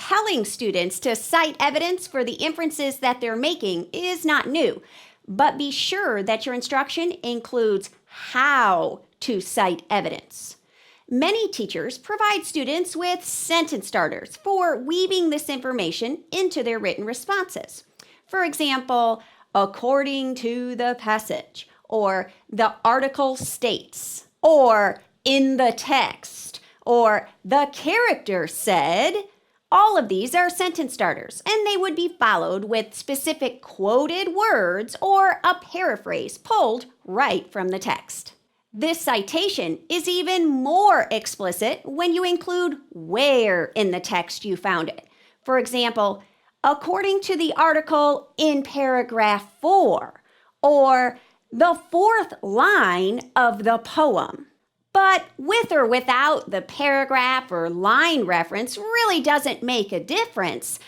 telling students to cite evidence for the inferences that they're making is not new, but be sure that your instruction includes how to cite evidence. Many teachers provide students with sentence starters for weaving this information into their written responses. For example, according to the passage, or the article states, or in the text, or the character said. All of these are sentence starters, and they would be followed with specific quoted words or a paraphrase pulled right from the text. This citation is even more explicit when you include where in the text you found it. For example, according to the article in paragraph 4, or the fourth line of the poem. But with or without the paragraph or line reference really doesn't make a difference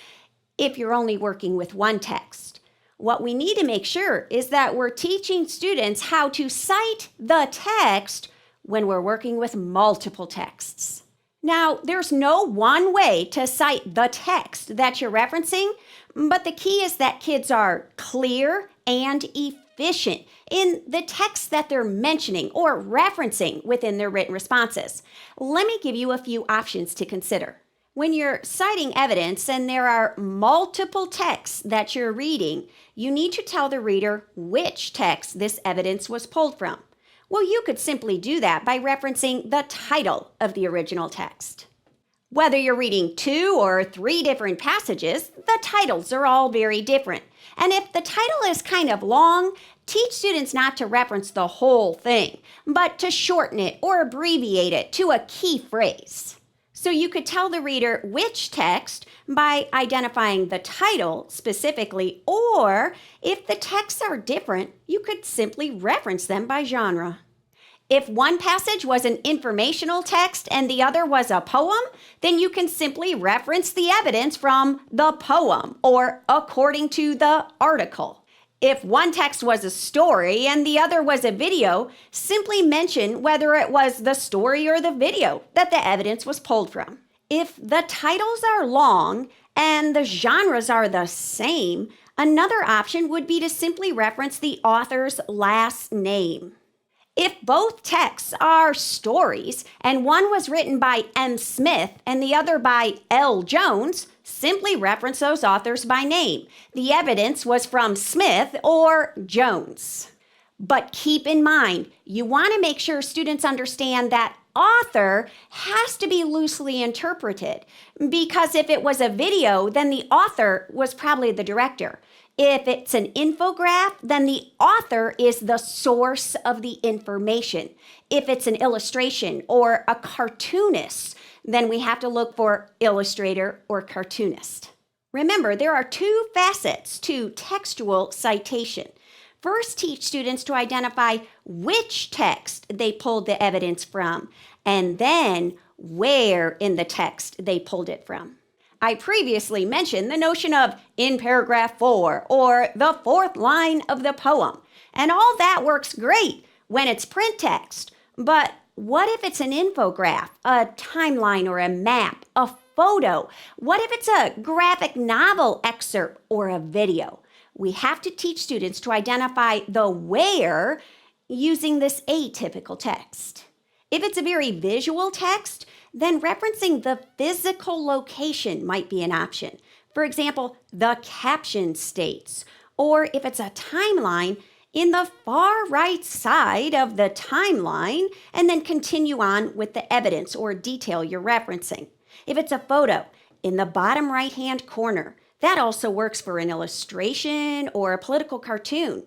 if you're only working with one text. What we need to make sure is that we're teaching students how to cite the text when we're working with multiple texts. Now, there's no one way to cite the text that you're referencing, but the key is that kids are clear and efficient in the text that they're mentioning or referencing within their written responses. Let me give you a few options to consider. When you're citing evidence and there are multiple texts that you're reading, you need to tell the reader which text this evidence was pulled from. Well, you could simply do that by referencing the title of the original text. Whether you're reading 2 or 3 different passages, the titles are all very different. And if the title is kind of long, teach students not to reference the whole thing, but to shorten it or abbreviate it to a key phrase. So you could tell the reader which text by identifying the title specifically, or if the texts are different, you could simply reference them by genre. If one passage was an informational text and the other was a poem, then you can simply reference the evidence from the poem or according to the article. If one text was a story and the other was a video, simply mention whether it was the story or the video that the evidence was pulled from. If the titles are long and the genres are the same, another option would be to simply reference the author's last name. If both texts are stories and one was written by M. Smith and the other by L. Jones, simply reference those authors by name. The evidence was from Smith or Jones. But keep in mind, you want to make sure students understand that author has to be loosely interpreted, because if it was a video, then the author was probably the director. If it's an infograph, then the author is the source of the information. If it's an illustration or a cartoonist, then we have to look for illustrator or cartoonist. Remember, there are 2 facets to textual citation. First, teach students to identify which text they pulled the evidence from, and then where in the text they pulled it from. I previously mentioned the notion of in paragraph 4 or the fourth line of the poem, and all that works great when it's print text. But what if it's an infograph, a timeline or a map, a photo? What if it's a graphic novel excerpt or a video? We have to teach students to identify the where using this atypical text. If it's a very visual text, then referencing the physical location might be an option. For example, the caption states, or if it's a timeline, in the far right side of the timeline, and then continue on with the evidence or detail you're referencing. If it's a photo, in the bottom right-hand corner. That also works for an illustration or a political cartoon.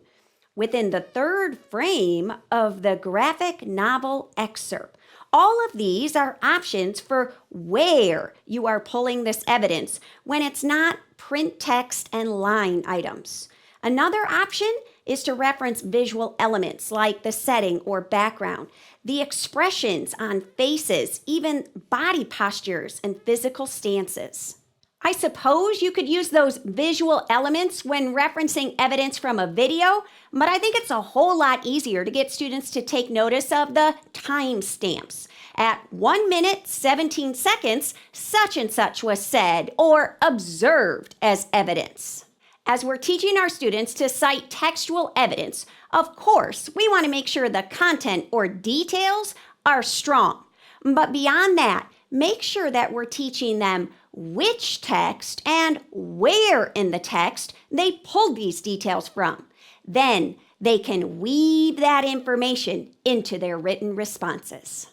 Within the third frame of the graphic novel excerpt. All of these are options for where you are pulling this evidence when it's not print text and line items. Another option is to reference visual elements like the setting or background, the expressions on faces, even body postures and physical stances. I suppose you could use those visual elements when referencing evidence from a video, but I think it's a whole lot easier to get students to take notice of the timestamps. At 1 minute, 17 seconds, such and such was said or observed as evidence. As we're teaching our students to cite textual evidence, of course, we want to make sure the content or details are strong. But beyond that, make sure that we're teaching them which text and where in the text they pulled these details from. Then they can weave that information into their written responses.